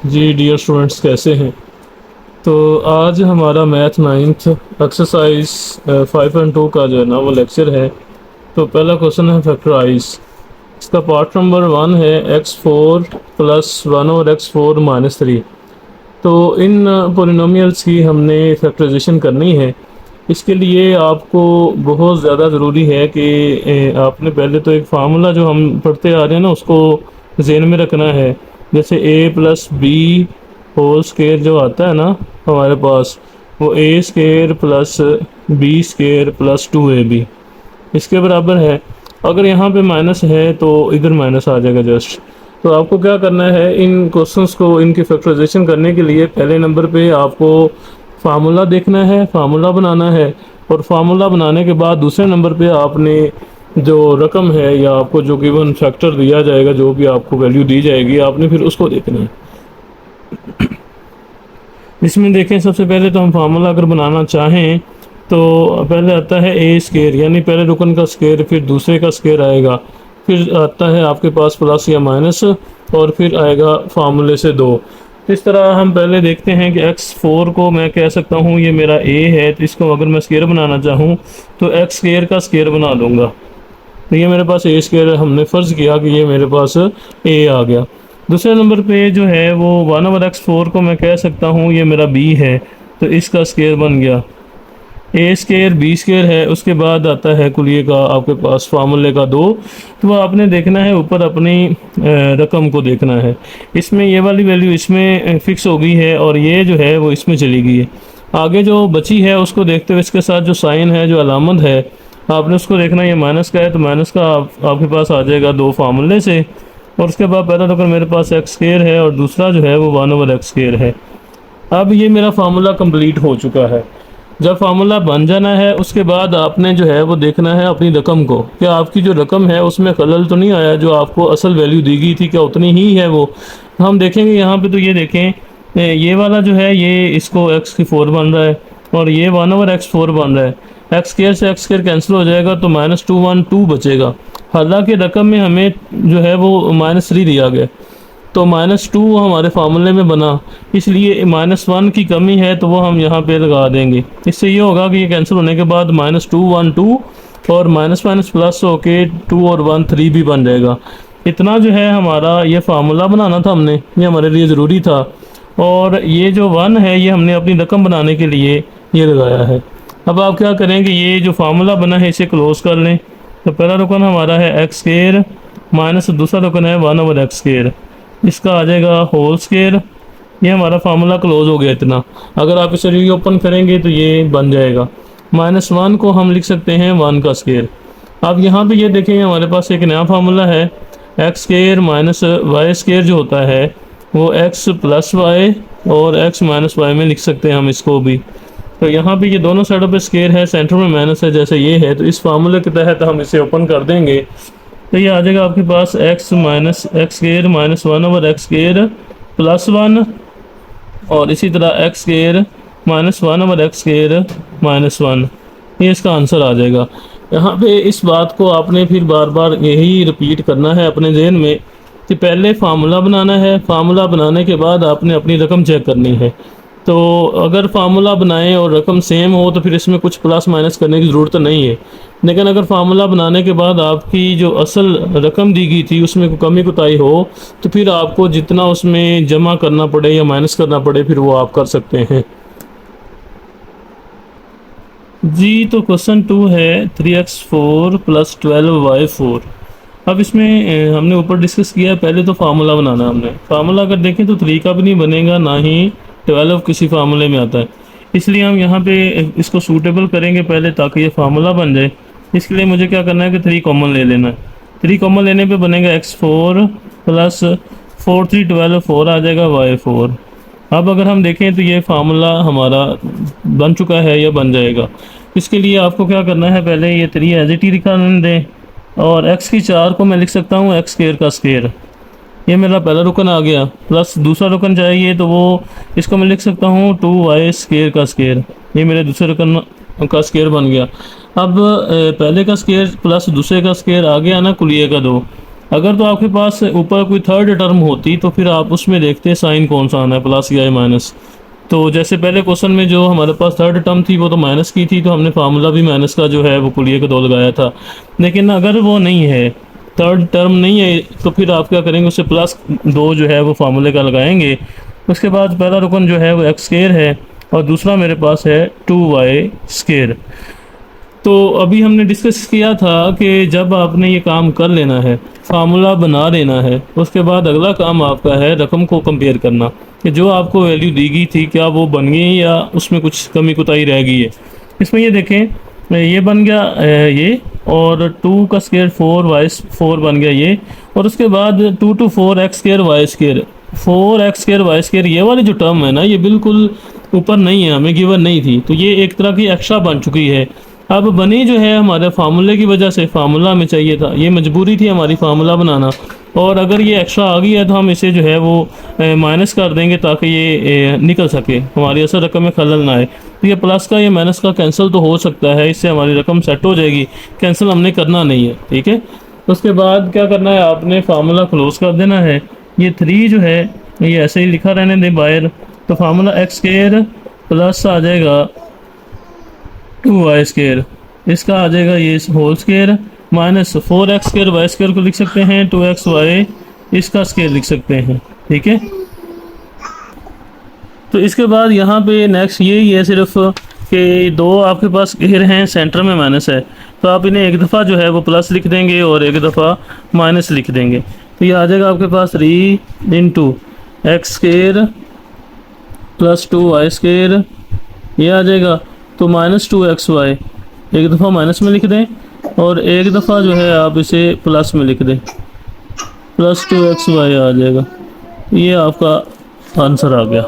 जी dear students, कैसे हैं? तो आज हमारा मैथ नाइन्थ एक्सरसाइज 5.2 का जो है ना वो लेक्चर है। तो पहला क्वेश्चन है फैक्टराइज। इसका पार्ट नंबर 1 है x4 प्लस 1 और x4 माइनस 3। तो इन पोलिनोमियल्स की हमने फैक्टराइजेशन करनी है। इसके लिए आपको बहुत ज़्यादा ज़रूरी है कि आपने पहले तो एक फार्मूला जो हम पढ़ते आ रहे हैं ना उसको जहन में रखना है। जैसे a plus B whole square जो आता है ना हमारे पास, वो A square plus B square plus 2ab इसके बराबर है। अगर यहाँ पे माइनस है तो इधर माइनस आ जाएगा जस्ट। तो आपको क्या करना है, इन क्वेश्चंस को इनकी फैक्टराइजेशन करने के लिए पहले नंबर पे आपको फार्मूला देखना है, फार्मूला बनाना है। और फार्मूला बनाने के बाद दूसरे नंबर पे आपने जो रकम है या आपको जो गिवन फैक्टर दिया जाएगा, जो भी आपको वैल्यू दी जाएगी, आपने फिर उसको देखना है। इसमें देखें, सबसे पहले तो हम फार्मूला अगर बनाना चाहें तो पहले आता है ए स्केयर, यानी पहले रुकन का स्केयर, फिर दूसरे का स्केयर आएगा, फिर आता है आपके पास प्लस या माइनस, और फिर आएगा फार्मूले से 2। इस तरह हम पहले देखते हैं कि x4 को मैं कह सकता हूँ ये मेरा a है, तो इसको अगर मैं स्केयर बनाना चाहूँ तो x स्केयर का स्केयर बना लूँगा। तो ये मेरे पास a स्केयर, हमने फ़र्ज़ किया कि ये मेरे पास a आ गया। दूसरे नंबर पे जो है वो 1/x4 को मैं कह सकता हूँ ये मेरा b है, तो इसका स्केयर बन गया। ए स्केयर बी स्केयर है, उसके बाद आता है कुलिये का आपके पास फार्मूले का 2। तो वह आपने देखना है, ऊपर अपनी रकम को देखना है। इसमें ये वाली वैल्यू इसमें फ़िक्स हो गई है और ये जो है वो इसमें चली गई है। आगे जो बची है उसको देखते हुए इसके साथ जो साइन है, जो अलामत है, आपने उसको देखना है। ये माइनस का है तो माइनस का आपके पास आ जाएगा 2 फार्मूले से। और उसके बाद पहला तो अगर मेरे पास एक्स स्केयर है और दूसरा जो है वो 1/x स्केयर है। अब ये मेरा फार्मूला कंप्लीट हो चुका है। जब फार्मूला बन जाना है उसके बाद आपने जो है वो देखना है अपनी रकम को, क्या आपकी जो रकम है उसमें खलल तो नहीं आया, जो आपको असल वैल्यू दी गई थी क्या उतनी ही है वो। हम देखेंगे यहाँ पे, तो ये देखें, ये वाला जो है ये इसको x4 बन रहा है और ये 1/x4 बन रहा है। एक्स स्केयर से एक्स स्केयर कैंसिल हो जाएगा तो -212 बचेगा। हालांकि रकम में हमें जो है वो -3 दिया गया, तो -2 हमारे फार्मूले में बना, इसलिए -1 की कमी है तो वो हम यहाँ पे लगा देंगे। इससे ये होगा कि ये कैंसिल होने के बाद -212 और माइनस माइनस प्लस होके 2 और 1 3 भी बन जाएगा। इतना जो है हमारा ये फार्मूला बनाना था हमने, ये हमारे लिए ज़रूरी था। और ये जो 1 है ये हमने अपनी रकम बनाने के लिए ये लगाया है। अब आप क्या करेंगे, ये जो फार्मूला बना है इसे क्लोज कर लें। तो पहला रुकन हमारा है एक्स स्केयर माइनस दूसरा रुकन है 1/x स्केयर, इसका आ जाएगा होल स्केयर। ये हमारा फार्मूला क्लोज हो गया इतना। अगर आप इसे री ओपन करेंगे तो ये बन जाएगा। -1 को हम लिख सकते हैं 1 का स्केयर। अब यहाँ पे ये देखेंगे हमारे पास एक नया फार्मूला है, x square minus y square जो होता है वो x प्लस वाई और x माइनस वाई में लिख सकते हैं हम इसको भी। तो यहाँ पे ये दोनों साइडों पे स्केयर है, सेंटर में माइनस है जैसे ये है, तो इस फार्मूले के तहत हम इसे ओपन कर देंगे तो ये आ जाएगा आपके पास x minus x square minus 1/x square plus 1, और इसी तरह x square minus 1/x square minus 1। ये इसका आंसर आ जाएगा। यहाँ पे इस बात को आपने फिर बार बार यही रिपीट करना है अपने जहन में कि पहले फार्मूला बनाना है, फार्मूला बनाने के बाद आपने अपनी रकम चेक करनी है। तो अगर फार्मूला बनाएं और रकम सेम हो तो फिर इसमें कुछ प्लस माइनस करने की ज़रूरत नहीं है। लेकिन अगर फार्मूला बनाने के बाद आपकी जो असल रकम दी गई थी उसमें कोई कमी कोताही हो तो फिर आपको जितना उसमें जमा करना पड़े या माइनस करना पड़े फिर वो आप कर सकते हैं जी। तो क्वेश्चन 2 है 3x4 प्लस 12y4। अब इसमें हमने ऊपर डिस्कस किया है, पहले तो फार्मूला बनाना हमने। फार्मूला अगर देखें तो 3 का भी नहीं बनेगा, ना ही 12 किसी फार्मूले में आता है, इसलिए हम यहाँ पे इसको सूटेबल करेंगे पहले ताकि ये फार्मूला बन जाए। इसके लिए मुझे क्या करना है कि 3 कॉमन ले लेना है। 3 कॉमन लेने पे बनेगा x4 प्लस 4 3 12 4 आ जाएगा y4। अब अगर हम देखें तो ये फार्मूला हमारा बन चुका है या बन जाएगा। इसके लिए आपको क्या करना है, पहले ये 3 एज इट ही निकालने दें और x की 4 को मैं लिख सकता हूँ x स्केयर का स्केयर। ये मेरा पहला रुकन आ गया, प्लस दूसरा रुकन चाहिए तो वो इसको मैं लिख सकता हूँ 2y स्केयर का स्केयर। ये मेरे दूसरे रुकन का स्केयर बन गया। अब पहले का स्केयर प्लस दूसरे का स्केयर आ गया ना कुलिये का 2। अगर तो आपके पास ऊपर कोई थर्ड टर्म होती तो फिर आप उसमें देखते साइन कौन सा आना है, प्लस या माइनस। तो जैसे पहले क्वेश्चन में जो हमारे पास थर्ड टर्म थी वो तो माइनस की थी, तो हमने फार्मूला भी माइनस का जो है वो कुलिये का दो लगाया था। लेकिन अगर वो नहीं है, थर्ड टर्म नहीं है, तो फिर आप क्या करेंगे, उससे प्लस दो जो है वो फार्मूले का लगाएंगे। उसके बाद पहला रुकन जो है वो एक्स स्केयर है और दूसरा मेरे पास है 2y स्केयर। तो अभी हमने डिस्कस किया था कि जब आपने ये काम कर लेना है, फार्मूला बना लेना है, उसके बाद अगला काम आपका है रकम को कंपेयर करना कि जो आपको वैल्यू दी गई थी क्या वो बन गई या उसमें कुछ कमी कुताही रह गई है। इसमें ये देखें, ये बन गया ये, और 2 का स्केयर 4 बन गया ये, और उसके बाद 2 to 4 x square y square, 4 x square y square, ये वाली जो टर्म है ना ये बिल्कुल ऊपर नहीं है, हमें गिवन नहीं थी, तो ये एक तरह की एक्स्ट्रा बन चुकी है। अब बनी जो है हमारे फार्मूले की वजह से, फार्मूला हमें चाहिए था, ये मजबूरी थी हमारी फार्मूला बनाना, और अगर ये एक्स्ट्रा आ गई है तो हम इसे जो है वो माइनस कर देंगे ताकि ये निकल सके, हमारी असल रकम में खलल ना आए। तो ये प्लस का ये माइनस का कैंसिल तो हो सकता है, इससे हमारी रकम सेट हो जाएगी, कैंसिल हमने करना नहीं है, ठीक है। उसके बाद क्या करना है, आपने फार्मूला क्लोज कर देना है। ये 3 जो है ये ऐसे ही लिखा रहने दें बाहर, तो फार्मूला एक्स स्केयर प्लस आ जाएगा 2y स्केयर, इसका आ जाएगा ये whole square, minus 4x square y square को लिख सकते हैं, 2xy इसका स्केयर लिख सकते हैं, ठीक है। तो इसके बाद यहाँ पे नेक्स्ट यही है सिर्फ कि दो आपके पास स्केयर हैं, सेंटर में माइनस है, तो आप इन्हें एक दफ़ा जो है वो प्लस लिख देंगे और एक दफ़ा माइनस लिख देंगे। तो ये आ जाएगा आपके पास 3 into x square plus 2y square, ये आ जाएगा। तो माइनस 2xy एक दफ़ा माइनस में लिख दें और एक दफ़ा जो है आप इसे प्लस में लिख दें, प्लस 2xy आ जाएगा। ये आपका आंसर आ गया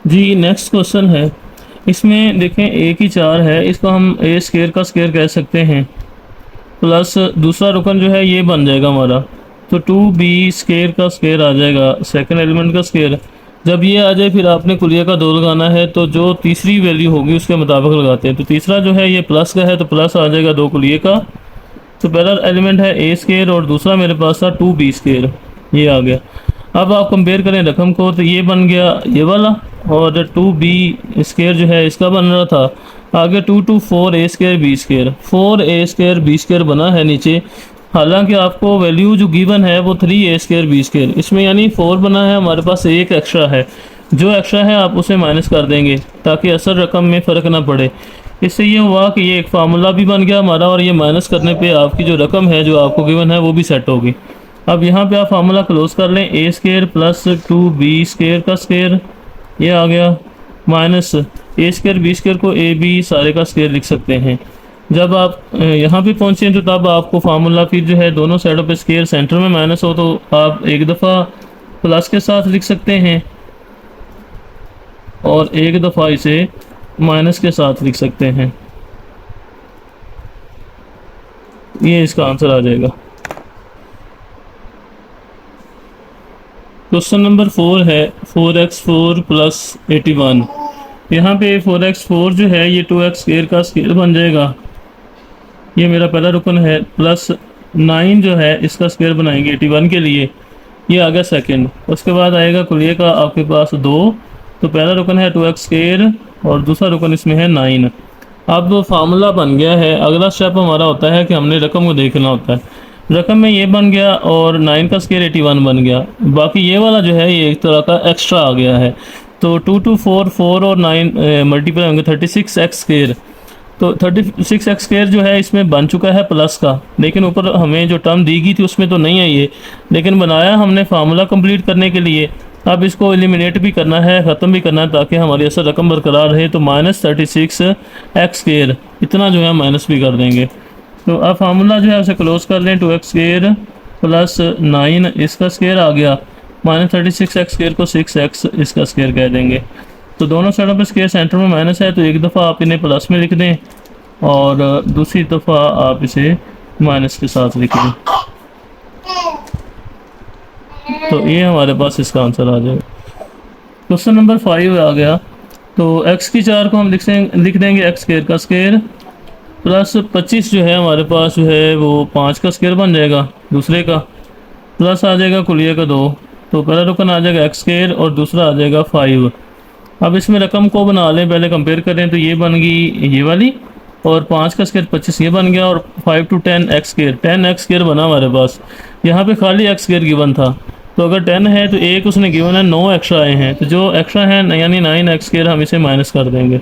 जी। नेक्स्ट क्वेश्चन है, इसमें देखें ए की 4 है, इसको हम ए स्केयर का स्केयर कह सकते हैं, प्लस दूसरा रुकन जो है ये बन जाएगा हमारा, तो 2b स्केयर का स्केयर आ जाएगा, सेकंड एलिमेंट का स्केयर। जब ये आ जाए फिर आपने कुलिया का 2 लगाना है, तो जो तीसरी वैल्यू होगी उसके मुताबिक लगाते हैं। तो तीसरा जो है ये प्लस का है, तो प्लस आ जाएगा 2 कुलिये का। तो पहला एलिमेंट है ए स्केयर और दूसरा मेरे पास था 2b स्केयर, ये आ गया। अब आप कंपेयर करें रकम को, तो ये बन गया ये वाला, और 2b स्केयर जो है इसका बन रहा था। आगे 2 to 4 a square b square, 4 square b square बना है नीचे, हालांकि आपको वैल्यू जो गिवन है वो 3 स्केयर बी स्केयर, इसमें यानी 4 बना है, हमारे पास एक एक्स्ट्रा है, जो एक्स्ट्रा है आप उसे माइनस कर देंगे ताकि असल रकम में फ़र्क ना पड़े। इससे ये हुआ कि ये एक फार्मूला भी बन गया हमारा, और ये माइनस करने पे आपकी जो रकम है जो आपको गिवन है वो भी सेट होगी। अब यहाँ पे आप फार्मूला क्लोज कर लें, ए स्केयर प्लस 2b स्केयर का स्केयर, ये आ गया, माइनस ए स्केयर बी स्केयर को ए बी सारे का स्केयर लिख सकते हैं। जब आप यहाँ पे पहुँचे तो तब आपको फार्मूला फिर जो है दोनों साइडों पे स्केयर सेंटर में माइनस हो, तो आप एक दफ़ा प्लस के साथ लिख सकते हैं और एक दफ़ा इसे माइनस के साथ लिख सकते हैं, ये इसका आंसर आ जाएगा। क्वेश्चन नंबर 4 है 4x4 प्लस 81। यहाँ पे 4x4 जो है ये 2x स्केयर का स्केयर बन जाएगा, ये मेरा पहला रुकन है, प्लस 9 जो है इसका स्क्वायर बनाएंगे 81 के लिए, ये आ गया सेकंड। उसके बाद आएगा कुलिये का आपके पास 2, तो पहला रुकन है 2x स्क्वायर और दूसरा रुकन इसमें है 9। अब फार्मूला बन गया है, अगला स्टेप हमारा होता है कि हमने रकम को देखना होता है। रकम में ये बन गया और 9 का स्क्वायर 81 बन गया, बाकी ये वाला जो है ये एक तरह का एक्स्ट्रा आ गया है। तो 2 to 4 4 और 9 मल्टीप्लाई होंगे 36x स्क्वायर, तो 36x स्क्वायर जो है इसमें बन चुका है प्लस का, लेकिन ऊपर हमें जो टर्म दी गई थी उसमें तो नहीं है ये, लेकिन बनाया हमने फार्मूला कंप्लीट करने के लिए। अब इसको एलिमिनेट भी करना है, ख़त्म भी करना है ताकि हमारी असल रकम बरकरार रहे। तो -36x स्क्वायर इतना जो है माइनस भी कर देंगे। तो अब फार्मूला जो है उसे क्लोज कर लें, 2x स्क्वायर प्लस 9 इसका स्क्वायर आ गया, -36x स्क्वायर को 6x इसका स्क्वायर कह देंगे। तो दोनों साइडों पे स्क्वायर सेंटर में माइनस है, तो एक दफ़ा आप इन्हें प्लस में लिख दें और दूसरी दफ़ा आप इसे माइनस के साथ लिख दें, तो ये हमारे पास इसका आंसर आ जाएगा। क्वेश्चन नंबर 5 आ गया, तो x की 4 को हम लिख देंगे x स्क्वायर का स्क्वायर प्लस 25 जो है हमारे पास जो है वो 5 का स्क्वायर बन जाएगा दूसरे का, प्लस आ जाएगा कुलिया का 2, तो पहला रुकन आ जाएगा एक्स स्क्वायर और दूसरा आ जाएगा 5। अब इसमें रकम को बना लें, पहले कंपेयर करें तो ये बन गई ये वाली, और 5 का स्क्वायर 25 ये बन गया, और 5 to 10 x square 10 x square बना हमारे पास। यहाँ पे खाली एक्स स्क्वायर गिवन था, तो अगर 10 है तो एक उसने गिवन है 9 एक्स्ट्रा आए हैं, तो जो एक्स्ट्रा है यानी 9 एक्स स्क्वायर हम इसे माइनस कर देंगे।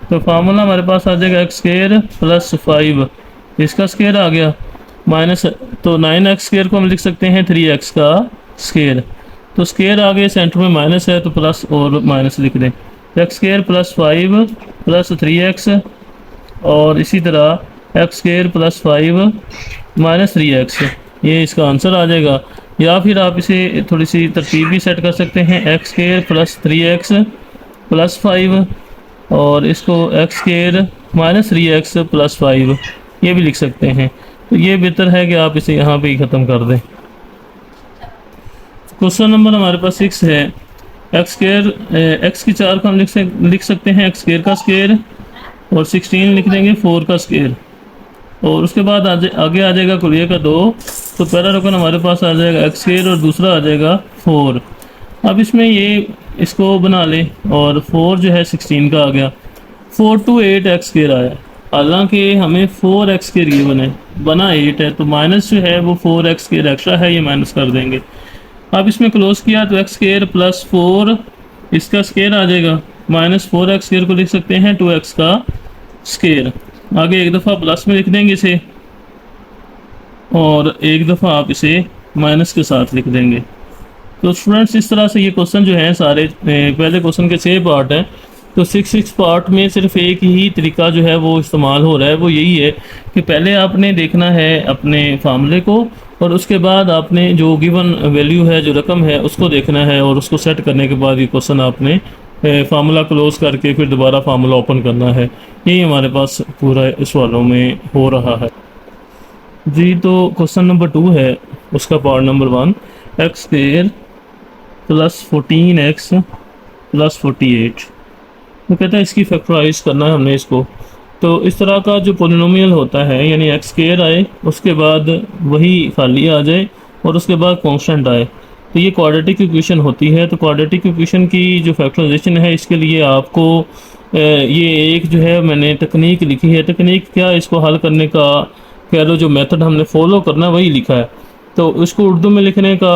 तो फार्मूला हमारे पास आ जाएगा एक्स स्क्वायर प्लस 5 इसका स्क्वायर आ गया माइनस, तो 9 एक्स स्क्वायर को हम लिख सकते हैं 3 एक्स का स्क्वायर, तो स्क्वायर आ गए सेंटर में माइनस है तो प्लस और माइनस लिख दें, x square plus 5 plus 3x, और इसी तरह x square plus 5 minus 3x, ये इसका आंसर आ जाएगा। या फिर आप इसे थोड़ी सी तरतीब भी सेट कर सकते हैं, x square plus 3x plus 5, और इसको x square minus 3x plus 5 ये भी लिख सकते हैं। तो ये बेहतर है कि आप इसे यहाँ पे ही ख़त्म कर दें। क्वेश्चन नंबर हमारे पास 6 है, एक्स स्क्वायर एक्स की 4 को हम लिख सकते हैं एक्स स्क्वायर का स्क्वायर, और 16 लिख देंगे 4 का स्क्वायर, और उसके बाद आगे आ जाएगा कुलिया का 2, तो पहला रुकन हमारे पास आ जाएगा एक्स स्क्वायर और दूसरा आ जाएगा 4। अब इसमें ये इसको बना लें, और 4 जो है 16 का आ गया, 4 to 8 एक्स स्क्वायर आया, हालांकि हमें 4 एक्स स्क्वायर ये बना 8 है, तो माइनस जो है वो 4 एक्स स्क्वायर एक्स्ट्रा है, ये माइनस कर देंगे। अब इसमें क्लोज किया तो एक्स स्क्वायर प्लस 4 इसका स्क्वायर आ जाएगा, माइनस 4 एक्स स्क्वायर को लिख सकते हैं 2 एक्स का स्क्वायर, आगे एक दफ़ा प्लस में लिख देंगे इसे, और एक दफ़ा आप इसे माइनस के साथ लिख देंगे। तो स्टूडेंट्स इस तरह से ये क्वेश्चन जो है सारे पहले क्वेश्चन के 6 पार्ट हैं, तो 6 पार्ट में सिर्फ एक ही तरीका जो है वो इस्तेमाल हो रहा है, वो यही है कि पहले आपने देखना है अपने फार्मूले को, और उसके बाद आपने जो गिवन वैल्यू है जो रकम है उसको देखना है, और उसको सेट करने के बाद ये क्वेश्चन आपने फार्मूला क्लोज करके फिर दोबारा फार्मूला ओपन करना है। यही हमारे पास पूरा इस वालों में हो रहा है जी। तो क्वेश्चन नंबर 2 है, उसका part number 1, x square plus 14x plus 48, वो कहता है इसकी फैक्टराइज करना है हमने इसको। तो इस तरह का जो पोलिनोमियल होता है, यानी एक्स स्क्वायर आए उसके बाद वही खाली आ जाए और उसके बाद कांस्टेंट आए, तो ये क्वाड्रेटिक इक्वेशन होती है। तो क्वाड्रेटिक इक्वेशन की जो फैक्टराइजेशन है इसके लिए आपको ये एक जो है मैंने तकनीक लिखी है, तकनीक क्या इसको हल करने का कह लो, जो मेथड हमने फॉलो करना वही लिखा है। तो इसको उर्दू में लिखने का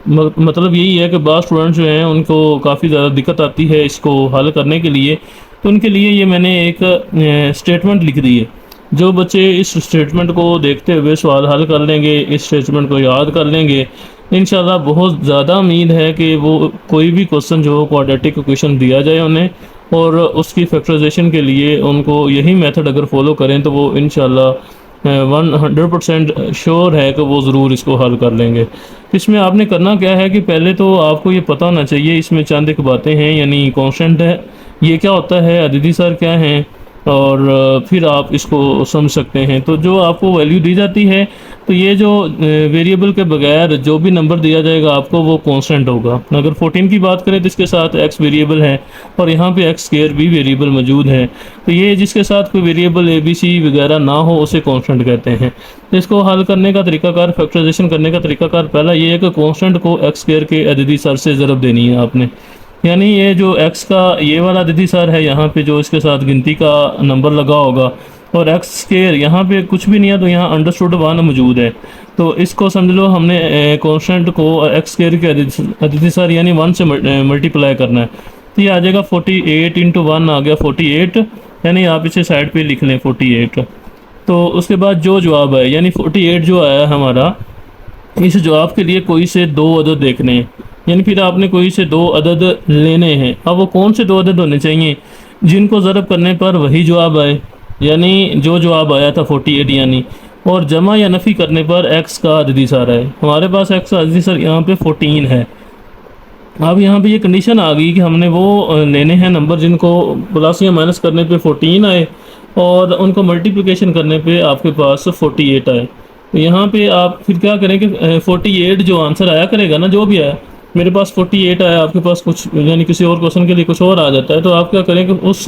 मतलब यही है कि बाज़ स्टूडेंट्स जो हैं उनको काफ़ी ज़्यादा दिक्कत आती है इसको हल करने के लिए, तो उनके लिए ये मैंने एक स्टेटमेंट लिख दी है। जो बच्चे इस स्टेटमेंट को देखते हुए सवाल हल कर लेंगे, इस स्टेटमेंट को याद कर लेंगे, इंशाल्लाह बहुत ज़्यादा उम्मीद है कि वो कोई भी क्वेश्चन जो क्वाड्रेटिक इक्वेशन दिया जाए उन्हें, और उसकी फैक्टराइजेशन के लिए उनको यही मेथड अगर फॉलो करें तो वो इंशाल्लाह 100% श्योर है कि वो ज़रूर इसको हल कर लेंगे। इसमें आपने करना क्या है कि पहले तो आपको ये पता होना चाहिए इसमें चंद एक बातें हैं, यानी कांस्टेंट है ये क्या होता है, अददी सर क्या हैं, और फिर आप इसको समझ सकते हैं। तो जो आपको वैल्यू दी जाती है, तो ये जो वेरिएबल के बगैर जो भी नंबर दिया जाएगा आपको वो कांस्टेंट होगा। अगर 14 की बात करें तो इसके साथ x वेरिएबल है और यहाँ पे x स्क्वायर भी वेरिएबल मौजूद है, तो ये जिसके साथ कोई वेरिएबल ABC वगैरह ना हो उसे कांस्टेंट कहते हैं। तो इसको हल करने का तरीकाकार, फैक्टराइजेशन करने का तरीकाकार पहला ये है कि कांस्टेंट को x स्क्वायर के अददी सर से ज़रब देनी है आपने, यानी ये जो x का ये वाला अददी सर है यहाँ पे जो इसके साथ गिनती का नंबर लगा होगा, और x स्क्वायर यहाँ पे कुछ भी नहीं है तो यहाँ अंडरस्टूड 1 मौजूद है। तो इसको समझ लो हमने कांस्टेंट को x स्क्वायर के अददी सर यानी 1 से मल्टीप्लाई करना है, तो ये आ जाएगा 48 इंटू 1 आ गया 48, यानी आप इसे साइड पे लिख लें 48। तो उसके बाद जो जवाब है यानी 48 जो आया हमारा, इस जवाब के लिए कोई से 2 अदद देखने हैं, यानी फिर आपने कोई से 2 अदद लेने हैं। अब वो कौन से 2 अदद होने चाहिए जिनको ज़रब करने पर वही जवाब आए, यानी जो जवाब आया था 48 यानी, और जमा या नफ़ी करने पर x का अददी सर है। हमारे पास x का अददी सर यहाँ पे 14 है। अब यहाँ पे ये कंडीशन आ गई कि हमने वो लेने हैं नंबर जिनको प्लस या माइनस करने पे 14 आए और उनको मल्टीप्लिकेशन करने पे आपके पास 48 आए। तो यहाँ पे आप फिर क्या करें कि 48 जो आंसर आया करेगा ना, जो भी आया मेरे पास 48 आया, आपके पास कुछ यानी किसी और क्वेश्चन के लिए कुछ और आ जाता है, तो आप क्या करें कि उस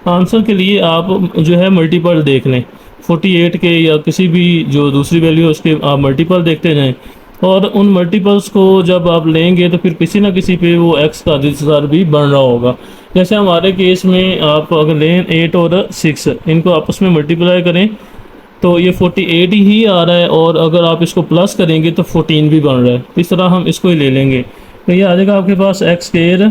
आंसर के लिए आप जो है मल्टीपल देख लें 48 के, या किसी भी जो दूसरी वैल्यू है उसके आप मल्टीपल देखते जाएं, और उन मल्टीपल्स को जब आप लेंगे तो फिर किसी ना किसी पे वो एक्स का अधिसार भी बन रहा होगा। जैसे हमारे केस में आप अगर लें 8 और 6 इनको आपस में मल्टीप्लाई करें तो ये 48 ही आ रहा है, और अगर आप इसको प्लस करेंगे तो 14 भी बन रहा है। इस तरह हम इसको ही ले लेंगे, तो ये आ जाएगा आपके पास एक्स स्क्वायर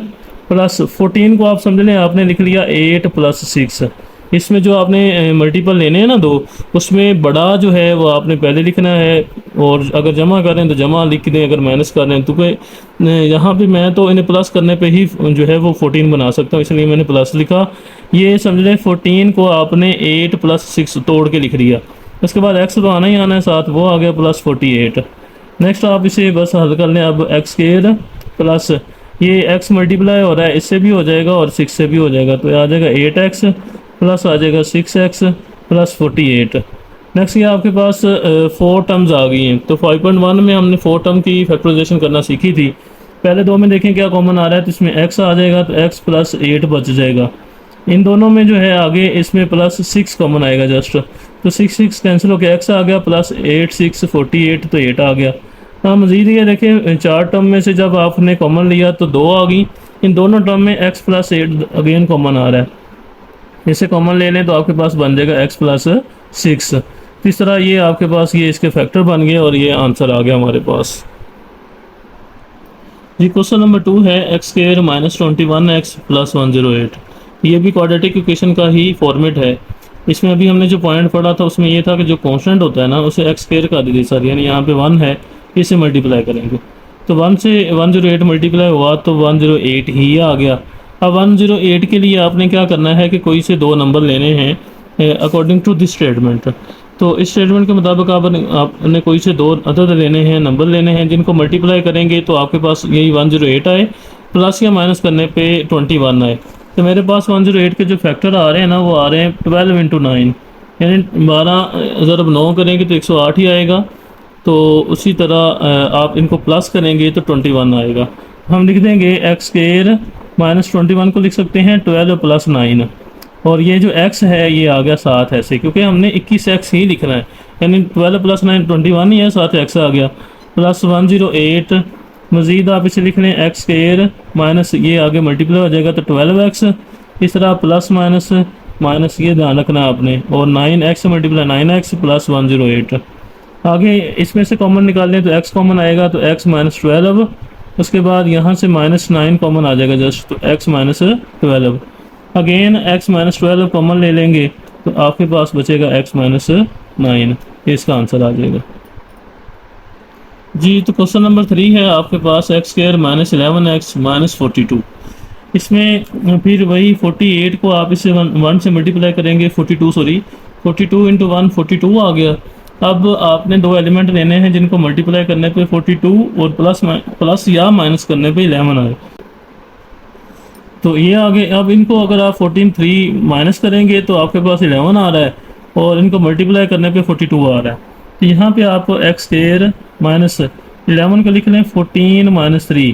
प्लस 14 को आप समझ लें आपने लिख लिया 8 प्लस 6। इसमें जो आपने मल्टीपल लेने हैं ना दो, उसमें बड़ा जो है वो आपने पहले लिखना है, और अगर जमा करें तो जमा लिख दें, अगर माइनस कर रहे हैं तो यहाँ पे मैं तो इन्हें प्लस करने पे ही जो है वो 14 बना सकता हूँ, इसलिए मैंने प्लस लिखा। ये समझ लें 14 को आपने 8 प्लस 6 तोड़ के लिख लिया। उसके बाद एक्स तो आना ही आना है साथ, वो आ गया प्लस 48। नेक्स्ट आप इसे बस हल कर लें। अब एक्स स्क्वायर प्लस ये एक्स मल्टीप्लाई हो रहा है, इससे भी हो जाएगा और 6 से भी हो जाएगा, तो आ जाएगा 8x प्लस आ जाएगा 6x प्लस 48। नेक्स्ट ये आपके पास 4 टर्म्स आ गई हैं। तो 5.1 में हमने 4 टर्म की फैक्टराइजेशन करना सीखी थी। पहले दो में देखें क्या कॉमन आ रहा है, तो इसमें x आ जाएगा तो x प्लस 8 बच जाएगा। इन दोनों में जो है आगे इसमें प्लस 6 कॉमन आएगा जस्ट, तो 6 कैंसिल हो गया, x आ गया प्लस 8 6 48, तो 8 आ गया। हाँ मज़ीद ये देखें 4 टर्म में से जब आपने कॉमन लिया तो 2 आ गई। इन दोनों टर्म में x प्लस 8 अगेन कॉमन आ रहा है, इसे कॉमन ले लें तो आपके पास बन जाएगा x प्लस 6। इस तरह ये आपके पास ये इसके फैक्टर बन गए और ये आंसर आ गया हमारे पास। जी क्वेश्चन नंबर 2 है x square minus 21x plus 108। ये भी क्वाड्रेटिक इक्वेशन का ही फॉर्मेट है। इसमें अभी हमने जो पॉइंट पढ़ा था उसमें ये था कि जो कांस्टेंट होता है ना उसे एक्स स्क्वायर का अधिसार, यानी यहाँ पे 1 है, इसे मल्टीप्लाई करेंगे तो 1 से 108 मल्टीप्लाई हुआ तो 108 ही आ गया। अब 108 के लिए आपने क्या करना है कि कोई से दो नंबर लेने हैं अकॉर्डिंग टू दिस स्टेटमेंट। तो इस स्टेटमेंट के मुताबिक आपने कोई से दो अदद लेने हैं, नंबर लेने हैं, जिनको मल्टीप्लाई करेंगे तो आपके पास यही 108 आए, प्लस या माइनस करने पे 21 आए। तो मेरे पास 108 के जो फैक्टर आ रहे हैं ना वो आ रहे हैं 12 इंटू 9, यानी 12 ज़रब 9 करेंगे तो 108 ही आएगा। तो उसी तरह आप इनको प्लस करेंगे तो 21 आएगा। हम लिख देंगे एक्स स्क्वायर माइनस 21 को लिख सकते हैं 12 प्लस 9, और ये जो x है ये आ गया 7 ऐसे, क्योंकि हमने 21x ही लिखना है, यानी 12 प्लस 9 21 ही है, 7 x आ गया प्लस 108। मज़ीद आप इसे लिख लें एक्स स्क्वायर माइनस ये आगे मल्टीप्लाई हो जाएगा तो 12x, इस तरह प्लस माइनस माइनस ये ध्यान रखना आपने, और 9x मल्टीप्लाई 9x प्लस 108। आगे इसमें से कॉमन निकाल लें तो x कॉमन आएगा तो x माइनस 12, उसके बाद यहाँ से माइनस 9 कॉमन आ जाएगा जस्ट, तो x minus 12। Again x minus 12 common ले लेंगे तो आपके पास बचेगा x माइनस 9, इसका आंसर आ जाएगा। जी तो क्वेश्चन नंबर 3 है आपके पास X square minus 11x minus 42। इसमें फिर वही 48 को आप इसे 1 से मल्टीप्लाई करेंगे, 42 इंटू 1 42 आ गया। अब आपने दो एलिमेंट लेने हैं जिनको मल्टीप्लाई करने पे 42 और प्लस या माइनस करने पे 11 आए, तो ये आगे। अब इनको अगर आप 3 माइनस करेंगे तो आपके पास 11 आ रहा है, और इनको मल्टीप्लाई करने पे 42 आ रहा है। तो यहाँ पे आप एक्स स्क्वायर माइनस 11 को लिख लें 14 माइनस 3,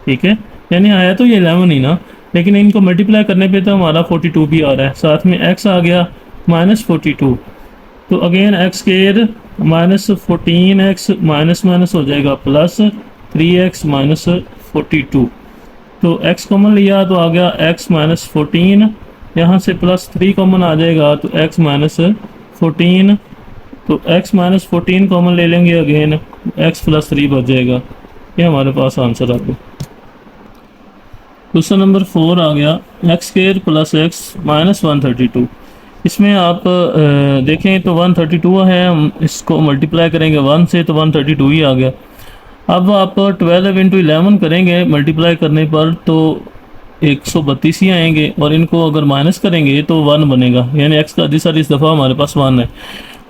ठीक है, यानी आया तो ये 11 ही ना, लेकिन इनको मल्टीप्लाई करने पे तो हमारा 42 भी आ रहा है, साथ में x आ गया माइनस 42। तो again x square minus 14x minus minus हो जाएगा प्लस 3x माइनस 42। तो x कॉमन लिया तो आ गया x माइनस 14, यहाँ से प्लस 3 कॉमन आ जाएगा तो x माइनस 14, तो x माइनस 14 कॉमन ले लेंगे, अगेन x प्लस 3 बच जाएगा। ये हमारे पास आंसर आ गया। क्वेश्चन नंबर 4 आ गया x square plus x minus 132। इसमें आप देखें तो 132 है, हम इसको मल्टीप्लाई करेंगे 1 से तो 132 ही आ गया। अब आप 12 इंटू 11 करेंगे मल्टीप्लाई करने पर तो 132 ही आएंगे, और इनको अगर माइनस करेंगे तो 1 बनेगा, यानी x का अधिसार इस दफ़ा हमारे पास 1 है।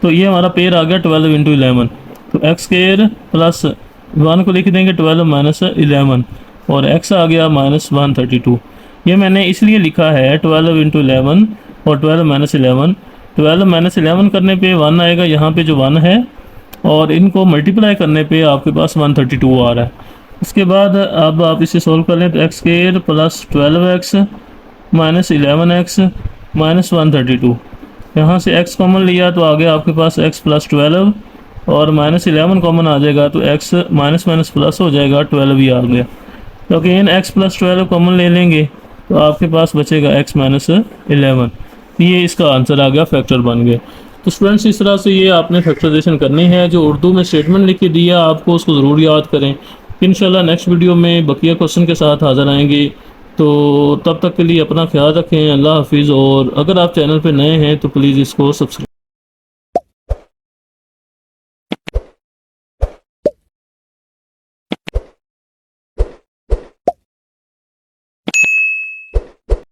तो ये हमारा पेयर आ गया 12 इंटू 11। तो एक्स स्क्वायर प्लस 1 को लिख देंगे 12 माइनस 11, और x आ गया माइनस 132। ये मैंने इसलिए लिखा है 12 इंटू 11 और 12 माइनस 11। 12 माइनस 11 करने पे 1 आएगा, यहाँ पे जो 1 है, और इनको मल्टीप्लाई करने पे आपके पास 132 आ रहा है। उसके बाद अब आप इसे सोल्व कर लें तो x square plus 12x minus 11x minus 132। यहाँ से x कॉमन लिया तो आगे आपके पास x प्लस 12 और माइनस 11 कॉमन आ जाएगा तो x माइनस माइनस प्लस हो जाएगा, 12 ही आ गया। तो अगेन x प्लस 12 कॉमन ले लेंगे तो आपके पास बचेगा x माइनस 11। ये इसका आंसर आ गया, फैक्टर बन गया। तो स्टूडेंट्स इस तरह से ये आपने फैक्टराइजेशन करनी है। जो उर्दू में स्टेटमेंट लिख के दिया आपको उसको ज़रूर याद करें। इंशाल्लाह नेक्स्ट वीडियो में बकिया क्वेश्चन के साथ हाज़िर आएंगे। तो तब तक के लिए अपना ख्याल रखें। अल्लाह हाफिज़। और अगर आप चैनल पर नए हैं तो प्लीज़ इसको सब्सक्राइब